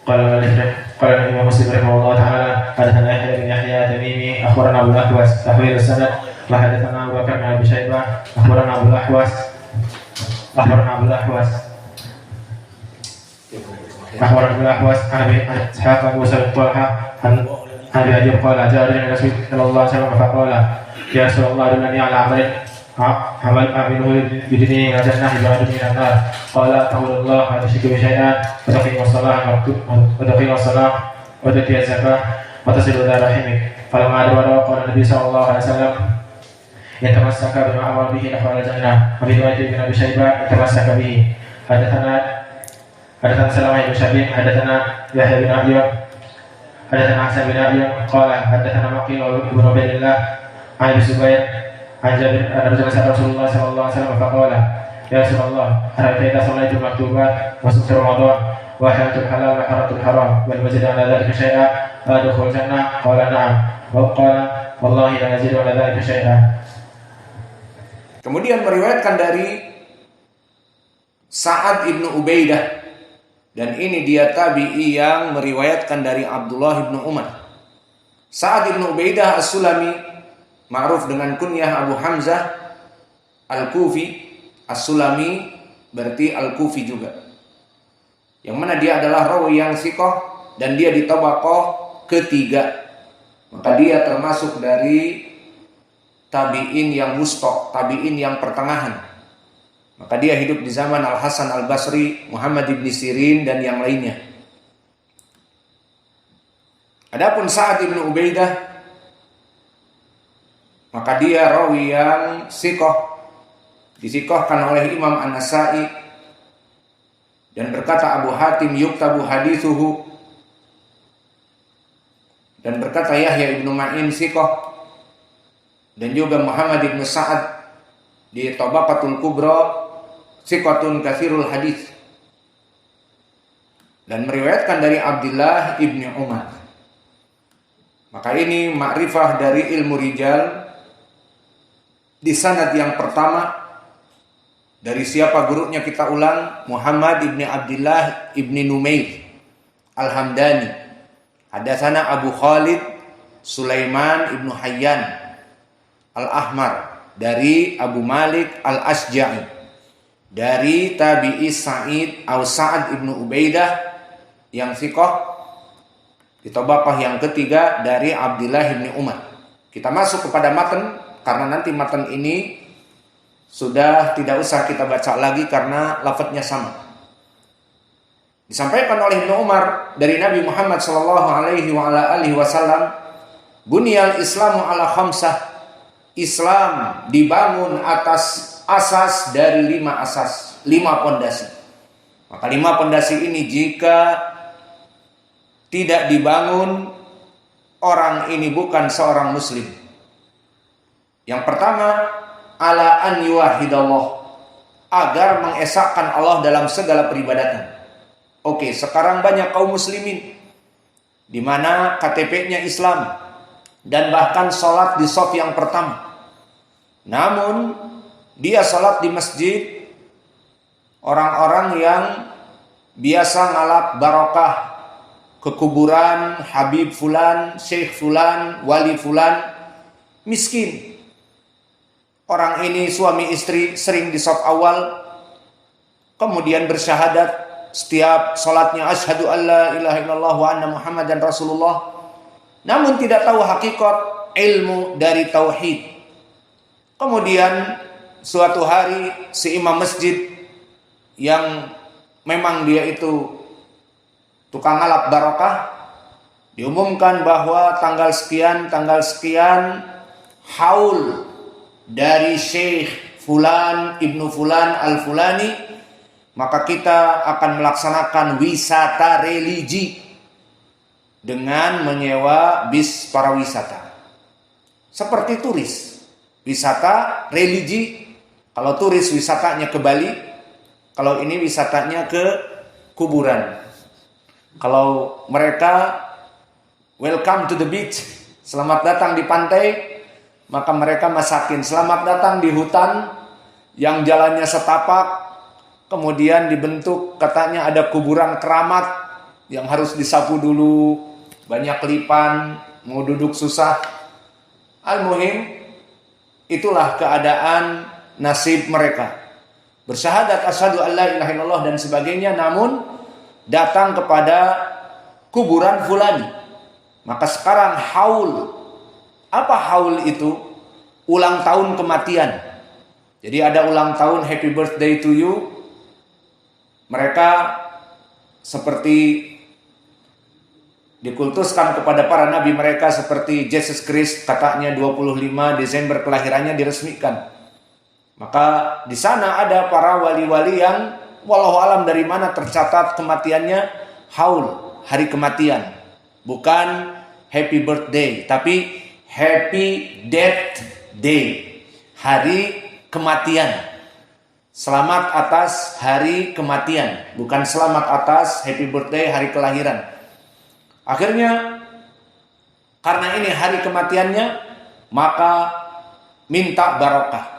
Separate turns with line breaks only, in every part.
قال الإمام مسلم رحمه الله تعالى حدثنا يحيى بن يحيى التميمي أخبرنا أبو الأحوص تحويل السند وحدثنا أبو بكر بن أبي شيبة أخبرنا أبو الأحوص عن أبي إسحاق أبو سعيد طلحة عن أبي أيوب قال جاء رجل إلى رسول الله صلى الله عليه وسلم فقال يا رسول الله دلني على عمل أعمله يدني إلى الجنة يبعدني إلى النار قال تعبد الله لا تشرك به شيئا وتقيم الصلاة وتؤتي الزكاة وتصل إلى رحمك فلما أدبر قال النبي صلى الله عليه وسلم يتمسك بما أمر به دخل الجنة وفي رواية ابن أبي شيبة يتمسك به حدثنا سلمة بن شبيب حدثنا يحيى بن أيوب حدثنا حسن بن أيوب قال حدثنا مقيل بن عبيد الله عن أبي الزبير عن جابر أن رجلا سأل رسول الله صلى الله عليه وسلم فقال يا رسول الله أرأيت إذا صليت المكتوبات وصمت رمضان وأحللت الحلال وحرمت الحرام والمزيد على ذلك شيئا أدخل الجنة قال نعم وقال والله لا نزيد على ذلك شيئا.
Kemudian meriwayatkan dari Sa'ad ibnu Ubaidah, dan ini dia tabi'i yang meriwayatkan dari Abdullah ibnu Umar. Sa'ad ibnu Ubaidah as-Sulami, ma'ruf dengan kunyah Abu Hamzah al-Kufi. As-Sulami berarti al-Kufi juga, yang mana dia adalah rawi yang thiqah dan dia di tabaqah ketiga, maka dia termasuk dari tabi'in yang wusta, tabi'in yang pertengahan. Maka dia hidup di zaman Al-Hasan Al-Basri, Muhammad ibn Sirin dan yang lainnya. Adapun Sa'ad ibn Ubaidah, maka dia rawi yang thiqah, disikohkan oleh Imam An-Nasa'i, dan berkata Abu Hatim yuktabu hadithuhu, dan berkata Yahya ibnu Ma'in sikoh, dan juga Muhammad ibnu Sa'ad di Tabaqatul Kubra sikotun kathirul hadith, dan meriwayatkan dari Abdullah ibni Umar. Maka ini makrifah dari ilmu rijal di sanad yang pertama. Dari siapa gurunya kita ulang? Muhammad ibni Abdullah ibni Numair Al-Hamdani. Hadatsana Abu Khalid Sulaiman ibnu Hayyan Al-Ahmar dari Abu Malik Al-Asja'i, dari tabi'i Sa'id atau Sa'ad ibnu Ubaidah yang thiqah di tabaqah yang ketiga dari Abdullah ibni Umar. Kita masuk kepada matan, karena nanti matan ini sudah tidak usah kita baca lagi karena lafadznya sama. Disampaikan oleh Ibnu Umar dari Nabi Muhammad sallallahu alaihi wasallam, "Bunyal Islamu ala khamsah." Islam dibangun atas asas dari 5 asas, 5 pondasi. Maka 5 pondasi ini jika tidak dibangun, orang ini bukan seorang muslim. Yang pertama, ala an yuwahidallah, agar mengesahkan Allah dalam segala peribadatan. Oke, sekarang banyak kaum muslimin di mana KTP-nya Islam dan bahkan sholat di shaf yang pertama, namun dia sholat di masjid orang-orang yang biasa ngalap barokah ke kuburan Habib Fulan, Syekh Fulan, Wali Fulan, miskin. Orang ini suami istri sering di shaf awal, kemudian bersyahadat setiap sholatnya asyhadu alla ilaha illallah wa anna muhammadan rasulullah, namun tidak tahu hakikat ilmu dari tauhid. Kemudian suatu hari si imam masjid yang memang dia itu tukang ngalap barokah diumumkan bahwa tanggal sekian haul dari Syekh Fulan Ibnu Fulan Al-Fulani, maka kita akan melaksanakan wisata religi dengan menyewa bis para wisata. Seperti turis, wisata religi. Kalau turis wisatanya ke Bali, kalau ini wisatanya ke kuburan. Kalau mereka welcome to the beach, selamat datang di pantai, maka mereka masakin selamat datang di hutan yang jalannya setapak, kemudian dibentuk katanya ada kuburan keramat, yang harus disapu dulu, banyak lipan, mau duduk susah. Al-muhim, itulah keadaan nasib mereka. Bersyahadat asyhadu an la ilaha illallah dan sebagainya, namun datang kepada kuburan fulani. Maka sekarang haul. Apa haul itu? Ulang tahun kematian. Jadi ada ulang tahun happy birthday to you. Mereka seperti dikultuskan kepada para nabi mereka seperti Jesus Christ, katanya 25 Desember kelahirannya diresmikan. Maka di sana ada para wali-wali yang wallahu alam dari mana tercatat kematiannya haul, hari kematian. Bukan happy birthday, tapi happy death day, hari kematian. Selamat atas hari kematian, bukan selamat atas happy birthday hari kelahiran. Akhirnya karena ini hari kematiannya, maka minta barokah.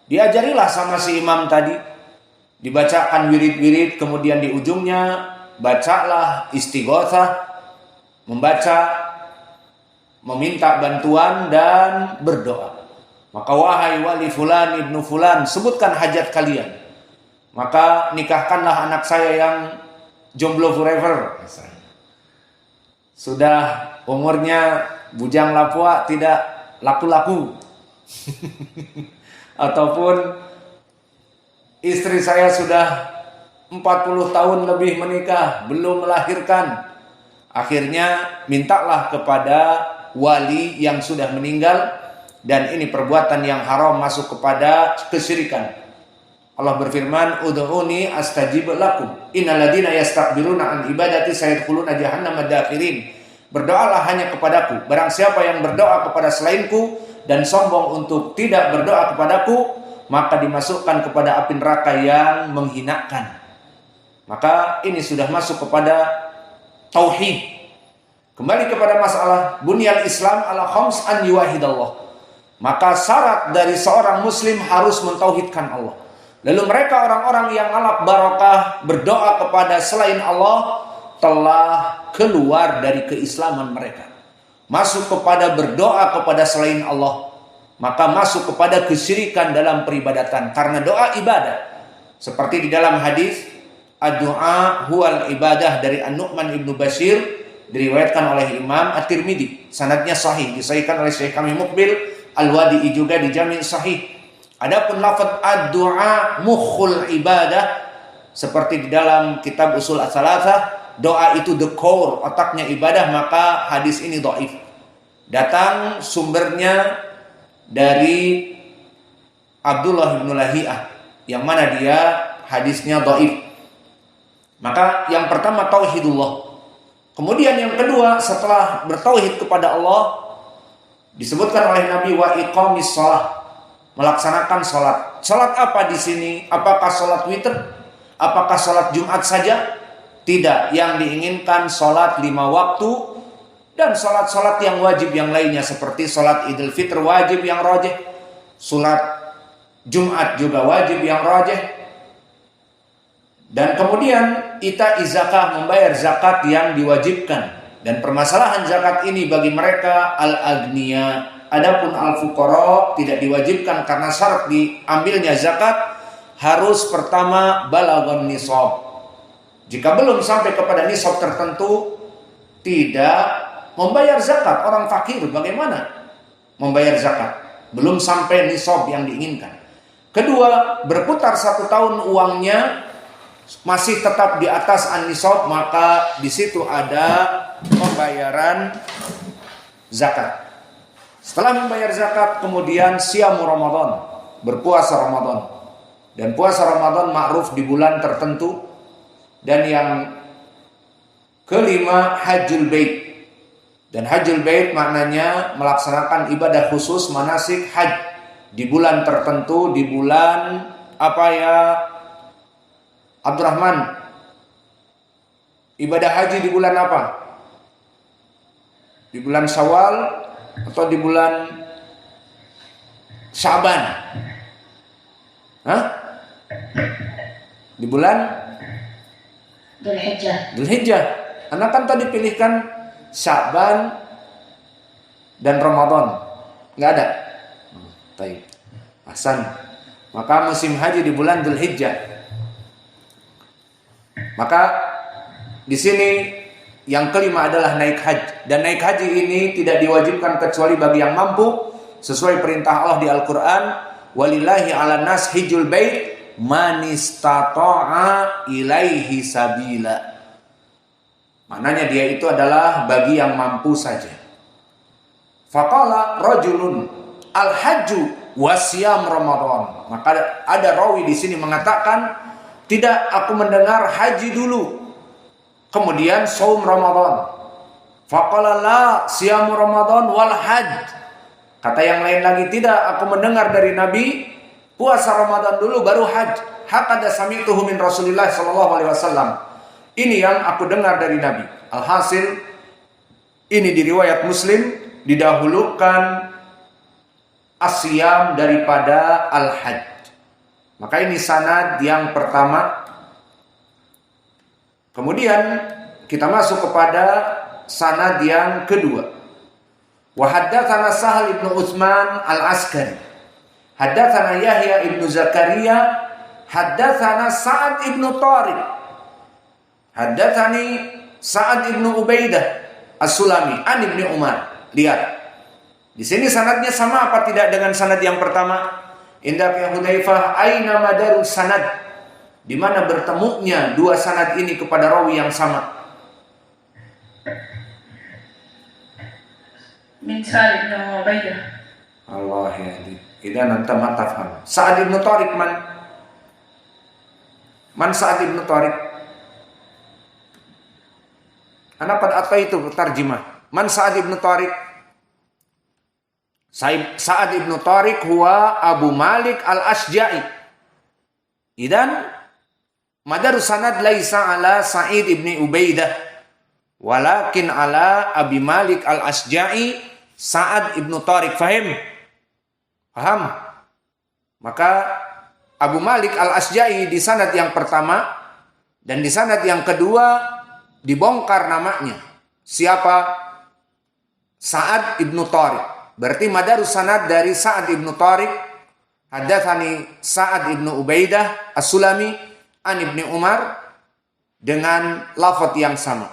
Diajarilah sama si imam tadi, dibacakan wirid-wirid, kemudian di ujungnya bacalah istighotsah, membaca, meminta bantuan dan berdoa. Maka wahai wali fulan ibnu fulan, sebutkan hajat kalian. Maka nikahkanlah anak saya yang jomblo forever. Sudah umurnya bujang lapua, tidak laku-laku. Ataupun istri saya sudah 40 tahun lebih menikah, belum melahirkan. Akhirnya mintalah kepada wali yang sudah meninggal, dan ini perbuatan yang haram, masuk kepada kesyirikan. Allah berfirman, ud'uni astajib lakum innal ladzina yastakbiruna an ibadati sayadkhuluna jahannama dakhirin. Berdoalah hanya kepadaku, barang siapa yang berdoa kepada selainku dan sombong untuk tidak berdoa kepadaku, maka dimasukkan kepada api neraka yang menghinakan. Maka ini sudah masuk kepada tauhid. Kembali kepada masalah bunyal Islam ala khams an yuwahidallah. Maka syarat dari seorang muslim harus mentauhidkan Allah. Lalu mereka orang-orang yang alap barokah berdoa kepada selain Allah telah keluar dari keislaman mereka. Masuk kepada berdoa kepada selain Allah, maka masuk kepada kesyirikan dalam peribadatan. Karena doa ibadah. Seperti di dalam hadis ad-du'a huwal ibadah dari An-Nu'man ibnu Bashir, diriwayatkan oleh Imam At-Tirmidzi. Sanadnya sahih, disahihkan oleh Syekh kami Muqbil Al-Wadi'i juga di Jami' Sahih. Adapun lafaz ad-du'a mukhul ibadah, seperti di dalam kitab Usul As-Salasah, doa itu the core, otaknya ibadah, maka hadis ini dhaif. Datang sumbernya dari Abdullah bin Lahiyah, yang mana dia hadisnya dhaif. Maka yang pertama tauhidullah. Kemudian yang kedua, setelah bertauhid kepada Allah, disebutkan oleh Nabi wa iqamis shalah, melaksanakan salat. Salat apa di sini? Apakah salat witir? Apakah salat Jumat saja? Tidak, yang diinginkan salat 5 waktu dan salat-salat yang wajib yang lainnya, seperti salat Idul Fitr wajib yang rajih, salat Jumat juga wajib yang rajih. Dan kemudian ita zakah, membayar zakat yang diwajibkan. Dan permasalahan zakat ini bagi mereka al-agniya. Adapun al-fuqara tidak diwajibkan karena syarat diambilnya zakat harus pertama balaghun nisab. Jika belum sampai kepada nisab tertentu, tidak membayar zakat. Orang fakir bagaimana membayar zakat? Belum sampai nisab yang diinginkan. Kedua, berputar 1 tahun uangnya masih tetap di atas an-nisab, maka di situ ada pembayaran zakat. Setelah membayar zakat, kemudian siamu Ramadan, berpuasa Ramadan. Dan puasa Ramadan ma'ruf di bulan tertentu. Dan yang kelima, hajjul bait. Dan hajjul bait maknanya melaksanakan ibadah khusus manasik haj di bulan tertentu, di bulan apa ya Abdurrahman? Ibadah haji di bulan apa? Di bulan Syawal atau di bulan Syaban? Hah? Di bulan Dzulhijjah. Anak kan tadi pilihkan Sya'ban dan Ramadan. Nggak ada. Baik. Hasan. Maka musim haji di bulan Dzulhijjah. Maka di sini yang kelima adalah naik haji. Dan naik haji ini tidak diwajibkan kecuali bagi yang mampu sesuai perintah Allah di Al-Qur'an, walillahi 'alan nas hijjul bait man istata'a ilaihi sabila. Maknanya dia itu adalah bagi yang mampu saja. Faqala rajulun al-hajju wasyam Ramadan. Maka ada rawi di sini mengatakan, tidak, aku mendengar haji dulu, kemudian saum Ramadan. Faqala la siyam Ramadan wal hajj. Kata yang lain lagi, tidak, aku mendengar dari Nabi puasa Ramadan dulu baru haji. Hakada sami'tuhu min Rasulillah sallallahu alaihi wasallam. Ini yang aku dengar dari Nabi. Alhasil ini di riwayat Muslim didahulukan asyam daripada al-hajj. Maka ini sanad yang pertama. Kemudian kita masuk kepada sanad yang kedua. Wa haddatsana Sahal ibnu Utsman al-Askari. Haddatsana Yahya ibnu Zakaria. Haddatsana Sa'ad ibnu Tariq. Haddatsani Sa'ad ibnu Ubaidah As-Sulami an Ibnu Umar. Lihat. Di sini sanadnya sama apa tidak dengan sanad yang pertama? Indak ya Hudzaifah aina madarus sanad? Di mana bertemunya dua sanad ini kepada rawi yang sama?
Min Sa'ad ibn Ubaidah.
Allah ya. Idan anta ma tafham. Sa'ad ibn Tariq man? Man Sa'ad ibn Tariq? Ana qad ataitu tarjimah. Man Sa'ad ibn Tariq? Sa'ad ibn Tariq huwa Abu Malik al-Ashja'i. Idan madarus sanad laisa ala Sa'id ibn Ubaidah walakin ala Abi Malik al-Ashja'i Sa'ad ibn Tariq. Paham? Maka Abu Malik al-Ashja'i di sanad yang pertama dan di sanad yang kedua dibongkar namanya. Siapa? Sa'ad ibn Tariq. Berarti madarus sanad dari Sa'ad ibnu Tariq, haddatsani Sa'ad ibnu Ubaidah As-Sulami an Ibnu Umar dengan lafaz yang sama.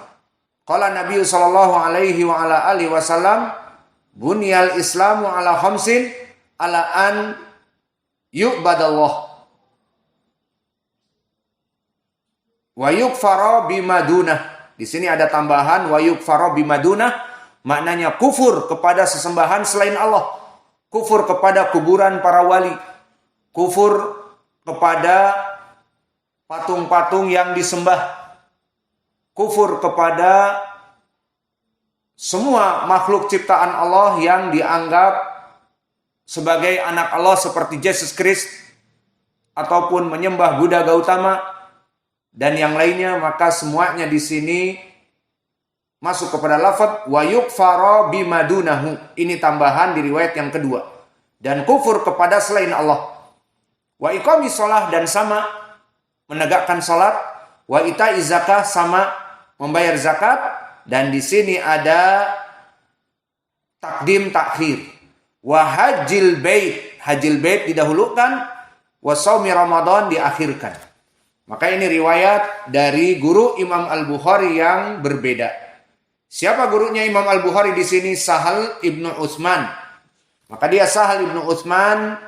Qala Nabi sallallahu alaihi wa ala alihi wasallam, bunyal Islamu ala khamsin ala an yu'badallah wa yukfara bimadunah. Di sini ada tambahan wa yukfara bimadunah. Maknanya kufur kepada sesembahan selain Allah, kufur kepada kuburan para wali, kufur kepada patung-patung yang disembah, kufur kepada semua makhluk ciptaan Allah yang dianggap sebagai anak Allah seperti Yesus Kristus ataupun menyembah Buddha Gautama dan yang lainnya. Maka semuanya di sini masuk kepada lafaz wa yukfara bimadunahu. Ini tambahan di riwayat yang kedua. Dan kufur kepada selain Allah. Wa iqamis shalah, dan sama menegakkan salat. Wa ita'iz zakah, sama membayar zakat. Dan di sini ada takdim takhir. Wa hajjil bait, hajjil bait didahulukan. Wa shaumi Ramadan diakhirkan. Maka ini riwayat dari guru Imam Al-Bukhari yang berbeda. Siapa gurunya Imam Al-Bukhari di sini? Sahal ibnu Utsman. Maka dia Sahal ibnu Utsman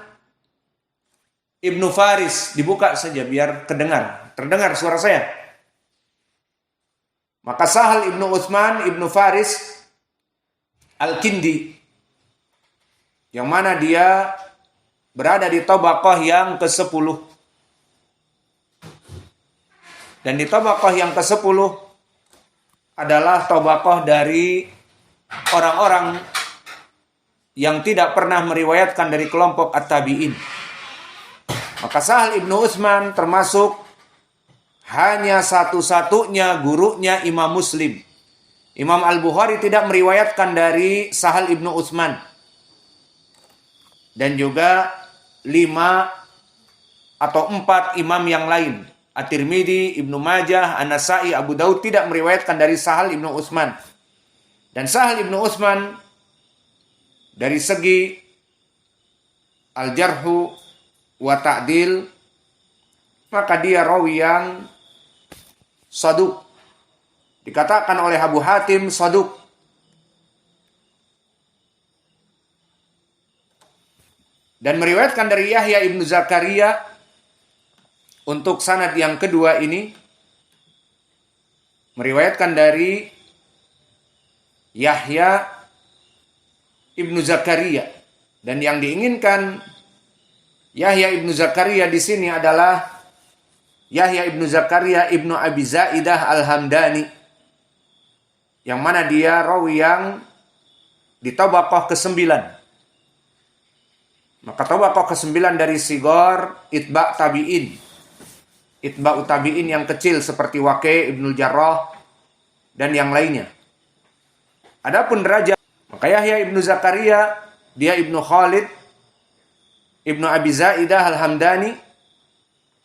ibnu Faris. Dibuka saja biar terdengar suara saya. Maka Sahal ibnu Utsman ibnu Faris Al-Kindi, yang mana dia berada di tabaqah yang ke-10. Dan di tabaqah yang ke-10 adalah tabaqah dari orang-orang yang tidak pernah meriwayatkan dari kelompok at-tabi'in. Maka Sahal ibnu Utsman termasuk hanya satu-satunya gurunya Imam Muslim. Imam Al-Bukhari tidak meriwayatkan dari Sahal ibnu Utsman. Dan juga 5 atau 4 imam yang lain. At-Tirmidzi, Ibnu Majah, An-Nasa'i, Abu Daud tidak meriwayatkan dari Sahal ibnu Utsman. Dan Sahal ibnu Utsman dari segi al-jarhu wa ta'dil, maka dia rawi yang saduk. Dikatakan oleh Abu Hatim saduk. Dan meriwayatkan dari Yahya ibnu Zakaria untuk sanad yang kedua ini, meriwayatkan dari Yahya ibnu Zakaria, dan yang diinginkan Yahya ibnu Zakaria di sini adalah Yahya ibnu Zakaria ibnu Abi Zaidah Al-Hamdani, yang mana dia rawi yang di tabaqah ke-9. Maka tabaqah ke-9 dari sigor itba' tabi'in, itba'u tabi'in yang kecil seperti Waqi' Ibnu Jarrah dan yang lainnya. Adapun derajat, maka Yahya ibnu Zakaria dia ibnu Khalid ibnu Abi Zaidah Al-Hamdani,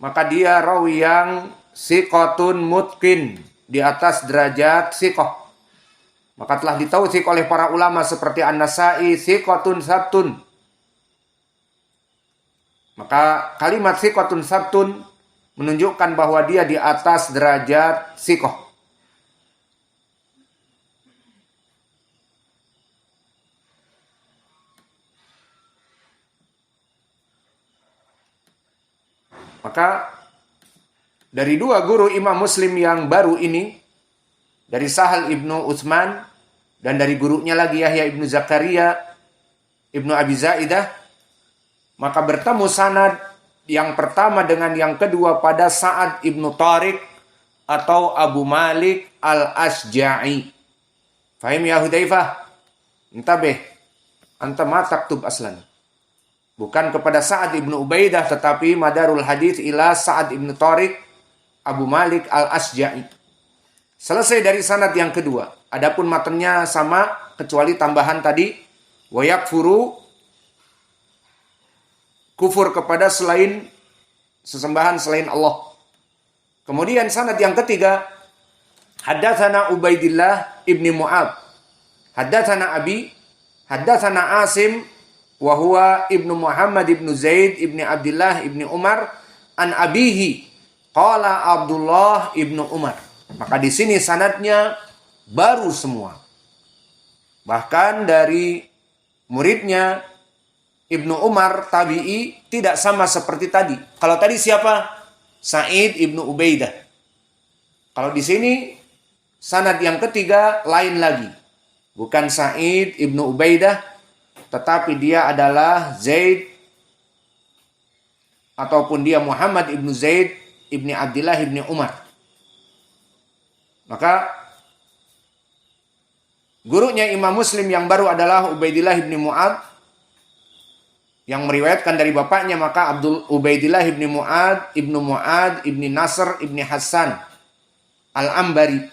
maka dia rawi yang siqatun mutqin, di atas derajat siqah. Maka telah ditautsik oleh para ulama seperti An-Nasa'i siqatun sabtun. Maka kalimat siqatun sabtun menunjukkan bahwa dia di atas derajat siqah. Maka dari dua guru Imam Muslim yang baru ini, dari Sahal ibnu Utsman dan dari gurunya lagi Yahya ibnu Zakaria ibnu Abi Zaidah, maka bertemu sanad yang pertama dengan yang kedua pada Sa'ad ibnu Tariq atau Abu Malik al-Asja'i. Fahim ya Hudzaifah? Intabih, anta ma taktub aslan. Bukan kepada Sa'ad ibnu Ubaidah, tetapi madarul hadits ila Sa'ad ibnu Tariq Abu Malik al-Asja'i. Selesai dari sanad yang kedua. Adapun matanya sama kecuali tambahan tadi, wa yakfuru, kufur kepada selain sesembahan selain Allah. Kemudian sanad yang ketiga, haddatsana Ubaidillah ibni Mu'ad, haddatsana Abi, haddatsana Asim wa huwa ibnu Muhammad ibnu Zaid ibni Abdullah ibni Umar an abihi qala Abdullah ibnu Umar. Maka di sini sanadnya baru semua. Bahkan dari muridnya Ibnu Umar tabi'i tidak sama seperti tadi. Kalau tadi siapa? Sa'id ibnu Ubaidah. Kalau di sini sanad yang ketiga lain lagi. Bukan Sa'id ibnu Ubaidah, tetapi dia adalah Zaid, ataupun dia Muhammad ibnu Zaid ibni Abdullah ibni Umar. Maka gurunya Imam Muslim yang baru adalah Ubaidillah ibni Mu'ad yang meriwayatkan dari bapaknya, maka Ubaidillah ibni Mu'ad ibni Nasr ibni Hasan Al-Ambari.